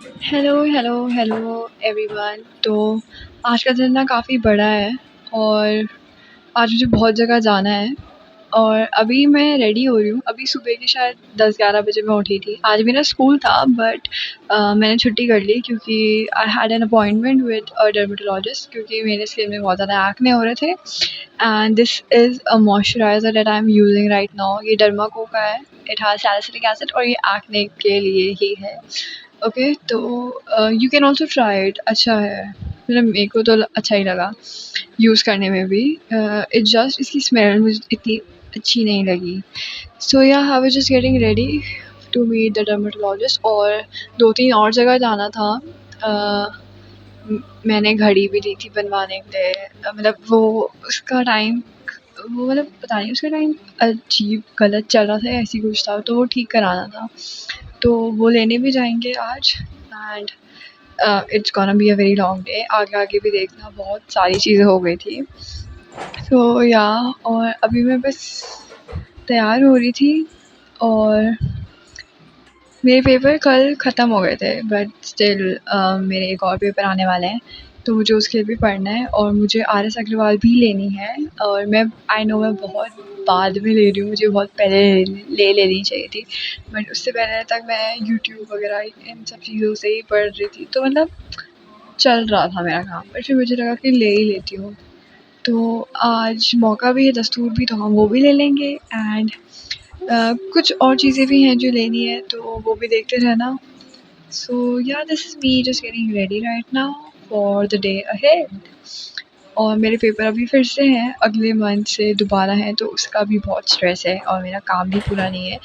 Hello, hello, hello everyone. तो आज का दिन ना काफ़ी बड़ा है और आज मुझे बहुत जगह जाना है और अभी मैं रेडी हो रही हूँ। अभी सुबह के शायद 10-11 बजे मैं उठी थी। आज मेरा स्कूल था बट मैंने छुट्टी कर ली क्योंकि I had an appointment with a dermatologist क्योंकि मेरे स्किन में बहुत ज़्यादा एक्ने हो रहे थे and this is a moisturiser that I am using right now. ये डर्माको का है। इट हैज़ सैलिसिलिक एसिड और ये एक्ने के लिए ही है। ओके तो you can also try it. अच्छा है, मतलब मेरे को तो अच्छा ही लगा यूज़ करने में भी। इट जस्ट इसकी स्मेल मुझे इतनी अच्छी नहीं लगी। So yeah I was just getting ready to meet the dermatologist और 2-3 और जगह जाना था। मैंने घड़ी भी दी थी बनवाने के लिए। मतलब वो उसका टाइम वो मतलब पता नहीं उसका टाइम अजीब गलत चल रहा था, ऐसी कुछ था तो वो ठीक कराना था। तो वो लेने भी जाएंगे आज and it's gonna be a very long day. आगे आगे भी देखना, बहुत सारी चीज़ें हो गई थी। तो या और अभी मैं बस तैयार हो रही थी और मेरे पेपर कल ख़त्म हो गए थे बट स्टिल मेरे एक और पेपर आने वाले हैं तो मुझे उसके लिए भी पढ़ना है और मुझे आर एस अग्रवाल भी लेनी है। और मैं आई नो मैं बहुत बाद में ले रही हूँ, मुझे बहुत पहले ले लेनी चाहिए थी बट उससे पहले तक मैं यूट्यूब वगैरह इन सब चीज़ों से ही पढ़ रही थी तो मतलब चल रहा था मेरा काम। बट फिर मुझे लगा कि ले ही लेती हूँ। तो आज मौका भी है, दस्तूर भी, तो हम वो भी ले लेंगे एंड कुछ और चीज़ें भी हैं जो लेनी है तो वो भी देखते रहना। So yeah, this is me just getting ready right now for the day ahead. और मेरे पेपर अभी फिर से हैं, अगले मंथ से दोबारा हैं तो उसका भी बहुत स्ट्रेस है और मेरा काम भी पूरा नहीं है।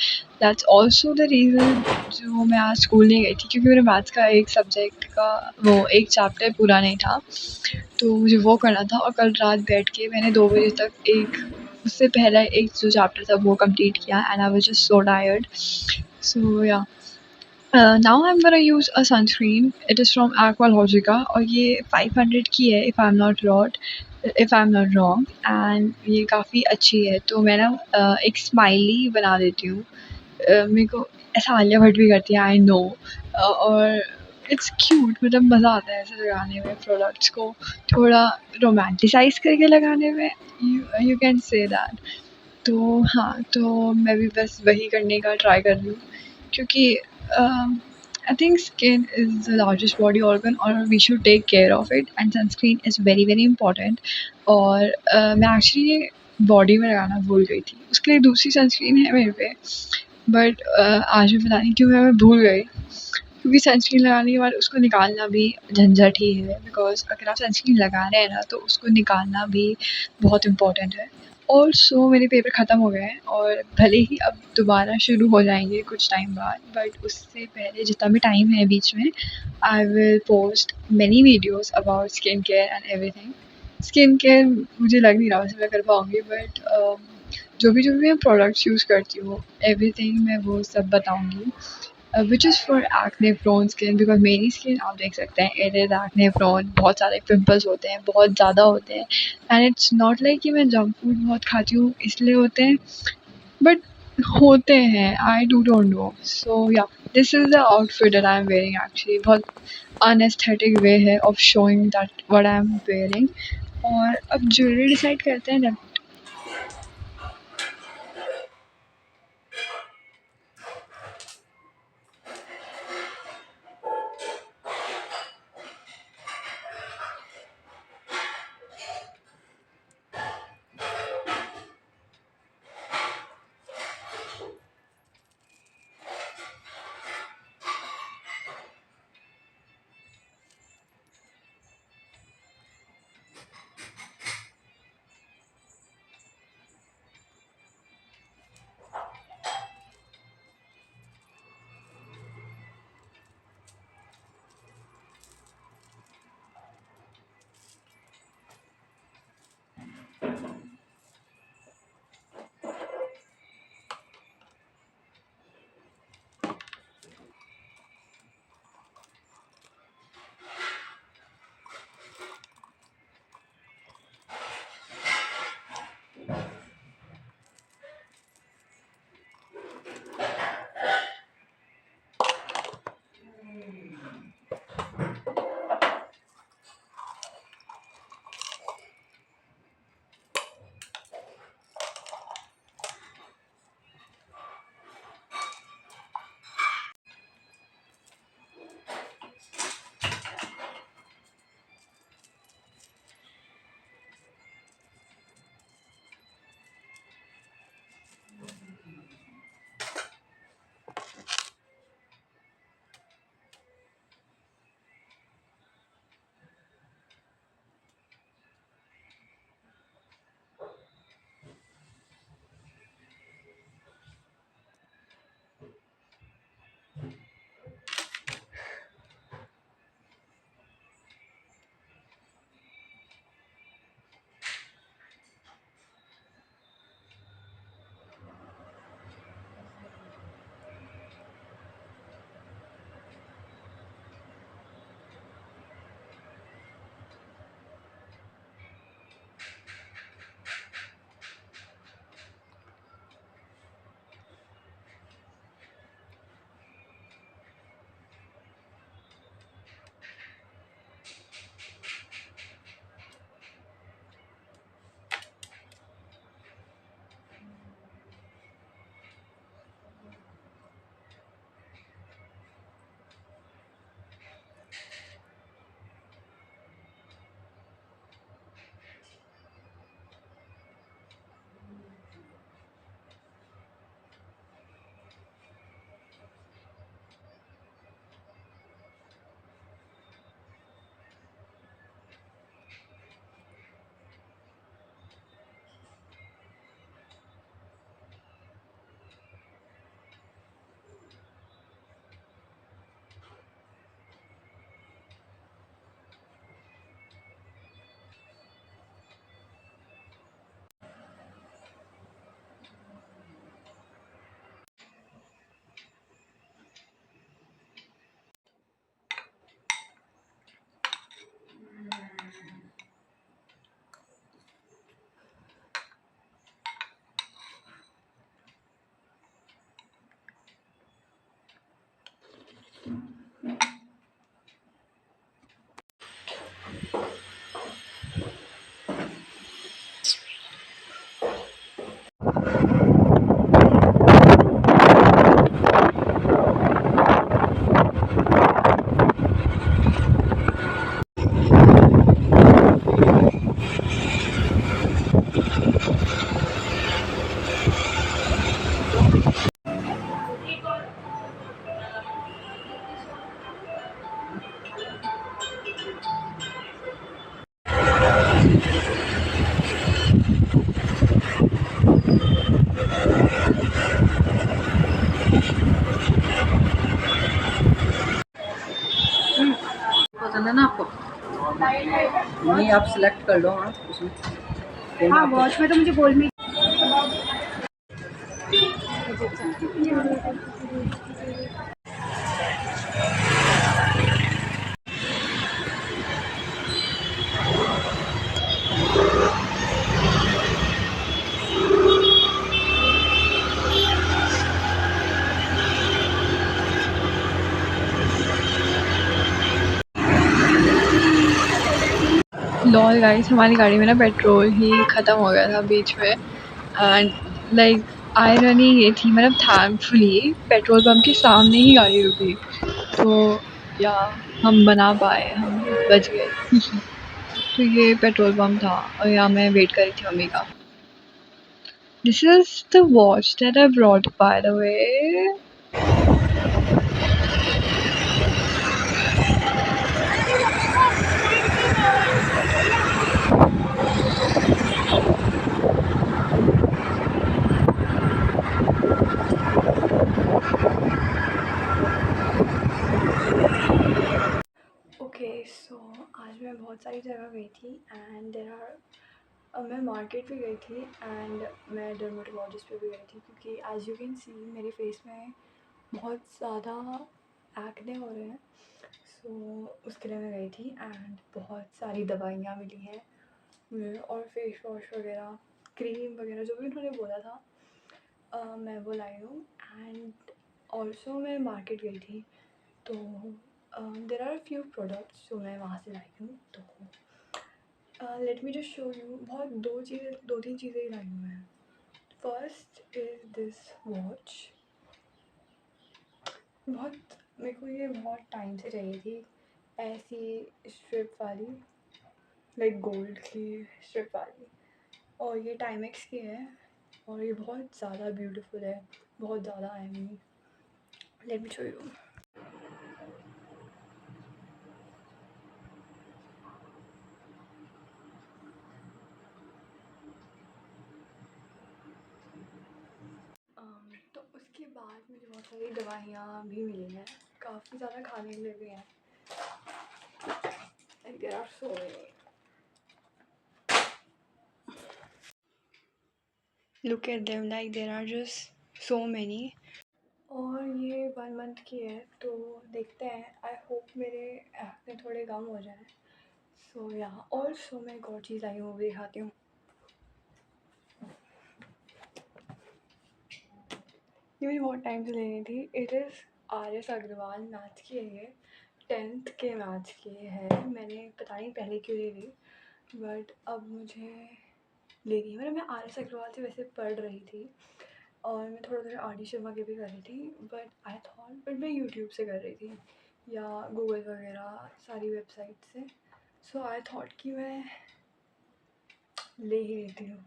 दैट्स ऑल्सो द रीज़न जो मैं आज स्कूल नहीं गई थी क्योंकि मेरे मैथ्स का एक सब्जेक्ट का वो एक चैप्टर पूरा नहीं था तो मुझे वो करना था। और कल रात बैठ के मैंने 2 बजे तक एक उससे पहला एक जो चैप्टर था वो कंप्लीट किया and I was just so tired. So yeah now I'm gonna use a sunscreen. It is from Aqualogica और ये 500 की है if I'm not wrong and ये काफ़ी अच्छी है। तो मैं ना एक स्माइली बना देती हूँ। मेरे को ऐसा आलिया भट्ट भी करती है, आई नो। और इट्स क्यूट, मतलब मज़ा आता है ऐसे लगाने में प्रोडक्ट्स को, थोड़ा रोमांटिसाइज़ करके लगाने में। You can say that. तो हाँ, तो मैं भी बस वही करने का ट्राई कर रही हूँ क्योंकि I think skin is the largest body organ और we should take care of it and sunscreen is very very important. और मैं एक्चुअली ये बॉडी में लगाना भूल गई थी, उसके लिए दूसरी सनस्क्रीन है मेरे पे बट आज भी पता नहीं क्यों मैं भूल गई क्योंकि सनस्क्रीन लगाने के बाद उसको निकालना भी झंझट ही है बिकॉज अगर आप सनस्क्रीन लगा रहे हैं ना तो उसको निकालना भी बहुत इम्पोर्टेंट है। और सो मेरे पेपर ख़त्म हो गए हैं और भले ही अब दोबारा शुरू हो जाएंगे कुछ टाइम बाद बट उससे पहले जितना भी टाइम है बीच में I will post many videos about skin care and everything. Skin care मुझे लग नहीं रहा वैसे मैं कर पाऊँगी बट जो भी मैं प्रोडक्ट्स यूज़ करती हूँ एवरीथिंग मैं वो सब बताऊँगी which is for acne prone skin because मेरी स्किन आप देख सकते हैं इट इज़ एक्ने प्रोन। बहुत सारे पिंपल्स होते हैं, बहुत ज़्यादा होते हैं एंड इट्स नॉट लाइक कि मैं जंक फूड बहुत खाती हूँ इसलिए होते हैं बट होते हैं। I don't know. So yeah this is the outfit that I am wearing. Actually बहुत अनएस्थेटिक वे है of showing that what I am wearing. और अब ज्वेलरी डिसाइड करते हैं ना। पसंद है ना आपको? नहीं, आप सिलेक्ट कर लो। हाँ उसमें, हाँ वॉच में तो मुझे गोल्ड में। लॉल गाइस, हमारी गाड़ी में ना पेट्रोल ही ख़त्म हो गया था बीच में। एंड लाइक आयरनी ये थी, मतलब थैंकफुली पेट्रोल पंप के सामने ही गाड़ी रुकी, तो या हम बना पाए, हम बच गए। तो ये पेट्रोल पंप था और यहाँ मैं वेट कर रही थी मम्मी का। This is the watch that I brought by the way. Okay so आज मैं बहुत सारी जगह गई थी एंड देयर आर, मैं मार्केट भी गई थी एंड मैं डर्मेटोलॉजिस्ट पे भी गई थी, क्योंकि एज यू कैन सी मेरे फेस में बहुत ज़्यादा एक्ने हो रहे हैं। सो उसके लिए मैं गई थी एंड बहुत सारी दवाइयाँ मिली हैं मुझे, और फेस वॉश वगैरह, क्रीम वगैरह जो भी उन्होंने बोला था मैं वो लाई हूँ। एंड ऑल्सो मैं मार्केट गई थी, तो देर आर फ्यू प्रोडक्ट्स जो मैं वहाँ से लाई हूँ। तो let me just show you, बहुत दो तीन चीज़ें ही लाई हूँ मैं। First is this watch. बहुत मेरे को ये बहुत टाइम से चाहिए थी, ऐसी स्ट्रिप वाली, लाइक गोल्ड की स्ट्रिप वाली, और ये टाइमेक्स की है और ये बहुत ज़्यादा ब्यूटीफुल है, बहुत ज़्यादा I mean. Let me show you. तो उसके बाद मुझे बहुत सारी दवाइयाँ भी मिली हैं, काफ़ी ज़्यादा खाने के लिए भी हैं। Like there are so many. Look at them, like there are just so many. और ये 1 मंथ की है, तो देखते हैं, आई होप मेरे एक्ने थोड़े कम हो जाए। सो यहाँ और सो मैं एक और चीज़ आई हूँ, वो भी दिखाती हूँ। ये मुझे बहुत टाइम से लेनी थी। It is RS Agrawal maths की है, ये 10th के मैथ्स की है। मैंने पता नहीं पहले क्यों ले ली, बट अब मुझे लेनी है। मतलब मैं RS अग्रवाल से वैसे पढ़ रही थी और मैं थोड़ा थोड़ा RD शर्मा के भी कर रही थी, बट मैं यूट्यूब से कर रही थी या गूगल वगैरह सारी वेबसाइट से। सो आई थॉट कि मैं ले ही लेती हूँ।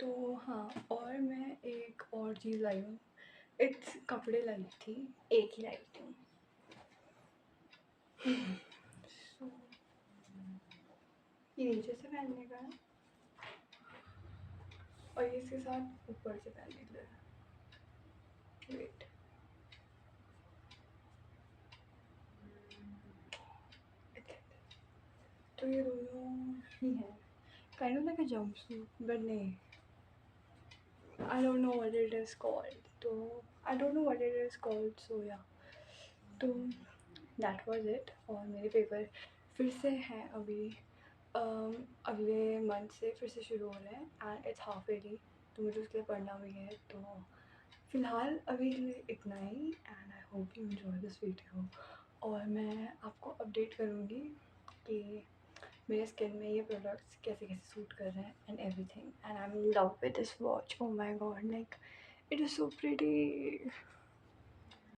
तो हाँ, और मैं एक और चीज़ लाई हूँ, इट्स कपड़े लाई थी, एक ही लाई थी। सो ये नीचे से पहनने का है और ये इसके साथ ऊपर से पहनने के लिए है। वेट, तो ये दोनों ही हैं, kind of like a jumpsuit, but नहीं, I don't know what it is called. तो I don't know what it is called. So yeah, तो that was it. और मेरे पेपर फिर से हैं अभी, अगले मंथ से फिर से शुरू हो रहे हैं एंड इट्स हाफ ईयरली, तो मुझे उसके लिए पढ़ना भी है। तो फ़िलहाल अभी के लिए इतना ही and I hope you enjoy this video. और मैं आपको अपडेट करूँगी कि मेरे स्किन में ये प्रोडक्ट्स कैसे कैसे सूट कर रहे हैं and everything. And I am in love with this watch. Oh my God, like it is so pretty.